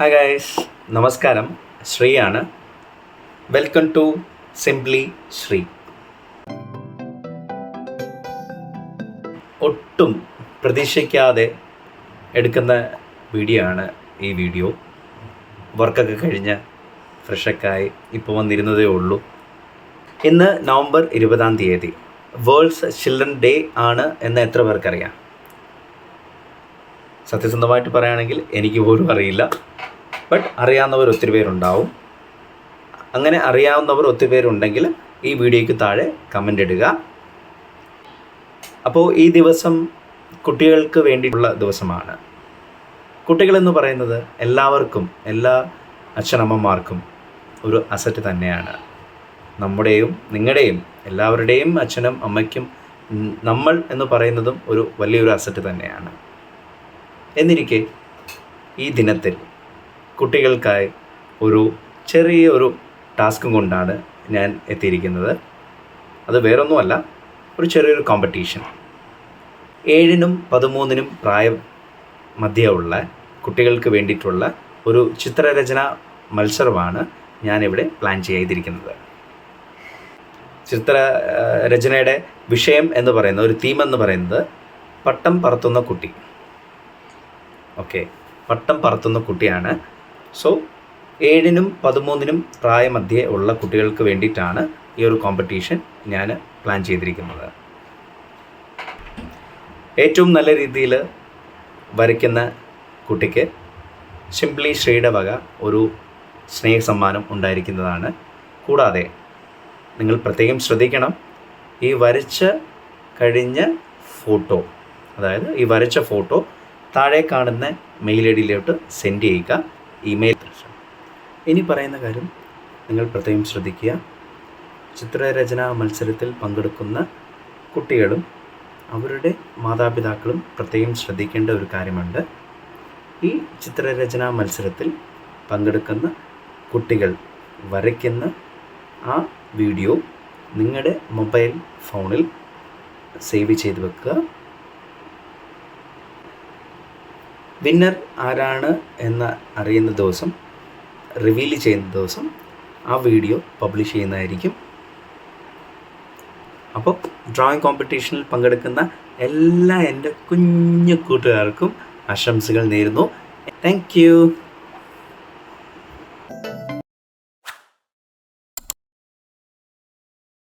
Hi guys, നമസ്കാരം. ശ്രീയാണ്. Welcome to simply Sree. ഒട്ടും പ്രതീക്ഷിക്കാതെ എടുക്കുന്ന വീഡിയോ ആണ് ഈ വീഡിയോ. വർക്കൊക്കെ കഴിഞ്ഞ് ഫ്രഷൊക്കെയായി ഇപ്പോൾ വന്നിരുന്നതേ ഉള്ളൂ. ഇന്ന് നവംബർ 20 വേൾഡ്സ് ചിൽഡ്രൻ ഡേ ആണ് എന്ന് എത്ര പേർക്കറിയാം? സത്യസന്ധമായിട്ട് പറയുകയാണെങ്കിൽ എനിക്ക് പോലും അറിയില്ല. ബട്ട് അറിയാവുന്നവർ ഒത്തിരി പേരുണ്ടാവും. അങ്ങനെ അറിയാവുന്നവർ ഒത്തിരി പേരുണ്ടെങ്കിൽ ഈ വീഡിയോയ്ക്ക് താഴെ കമൻ്റ് ഇടുക. അപ്പോൾ ഈ ദിവസം കുട്ടികൾക്ക് വേണ്ടിയിട്ടുള്ള ദിവസമാണ്. കുട്ടികളെന്ന് പറയുന്നത് എല്ലാവർക്കും, എല്ലാ അച്ഛനമ്മമാർക്കും ഒരു അസറ്റ് തന്നെയാണ്. നമ്മുടെയും നിങ്ങളുടെയും എല്ലാവരുടെയും അച്ഛനും അമ്മയ്ക്കും നമ്മൾ എന്ന് പറയുന്നതും ഒരു വലിയൊരു അസറ്റ് തന്നെയാണ്. എന്നിരിക്കെ ഈ ദിനത്തിൽ കുട്ടികൾക്കായി ഒരു ചെറിയൊരു ടാസ്കും കൊണ്ടാണ് ഞാൻ എത്തിയിരിക്കുന്നത്. അത് വേറൊന്നുമല്ല, ഒരു ചെറിയൊരു കോമ്പറ്റീഷൻ. 7-നും 13-നും പ്രായം മധ്യമുള്ള കുട്ടികൾക്ക് വേണ്ടിയിട്ടുള്ള ഒരു ചിത്രരചന മത്സരമാണ് ഞാനിവിടെ പ്ലാൻ ചെയ്തിരിക്കുന്നത്. ചിത്രരചനയുടെ വിഷയം എന്ന് പറയുന്നത്, ഒരു തീം എന്ന് പറയുന്നത് പട്ടം പറത്തുന്ന കുട്ടി. പട്ടം പറത്തുന്ന കുട്ടിയാണ്. സോ 7-നും 13-നും പ്രായമധ്യേ ഉള്ള കുട്ടികൾക്ക് വേണ്ടിയിട്ടാണ് ഈ ഒരു കോമ്പറ്റീഷൻ ഞാൻ പ്ലാൻ ചെയ്തിരിക്കുന്നത്. ഏറ്റവും നല്ല രീതിയിൽ വരയ്ക്കുന്ന കുട്ടിക്ക് സിംപ്ലി ശ്രീയുടെ വക ഒരു സ്നേഹ സമ്മാനം ഉണ്ടായിരിക്കുന്നതാണ്. കൂടാതെ നിങ്ങൾ പ്രത്യേകം ശ്രദ്ധിക്കണം, ഈ വരച്ച കഴിഞ്ഞ ഫോട്ടോ, അതായത് ഈ വരച്ച ഫോട്ടോ താഴെ കാണുന്ന മെയിൽ ഐ ഡിയിലോട്ട് സെൻഡ് ചെയ്യുക. ഇമെയിൽ. ഇനി പറയുന്ന കാര്യം നിങ്ങൾ പ്രത്യേകം ശ്രദ്ധിക്കുക. ചിത്രരചനാ മത്സരത്തിൽ പങ്കെടുക്കുന്ന കുട്ടികളും അവരുടെ മാതാപിതാക്കളും പ്രത്യേകം ശ്രദ്ധിക്കേണ്ട ഒരു കാര്യമുണ്ട്. ഈ ചിത്രരചനാ മത്സരത്തിൽ പങ്കെടുക്കുന്ന കുട്ടികൾ വരയ്ക്കുന്ന ആ വീഡിയോ നിങ്ങളുടെ മൊബൈൽ ഫോണിൽ സേവ് ചെയ്ത് വെക്കുക. വിന്നർ ആരാണ് എന്ന് അറിയുന്ന ദിവസം, റിവീൽ ചെയ്യുന്ന ദിവസം ആ വീഡിയോ പബ്ലിഷ് ചെയ്യുന്നതായിരിക്കും. അപ്പോൾ ഡ്രോയിങ് കോമ്പറ്റീഷനിൽ പങ്കെടുക്കുന്ന എല്ലാ എൻ്റെ കുഞ്ഞു കൂട്ടുകാർക്കും ആശംസകൾ നേരുന്നു. Thank you.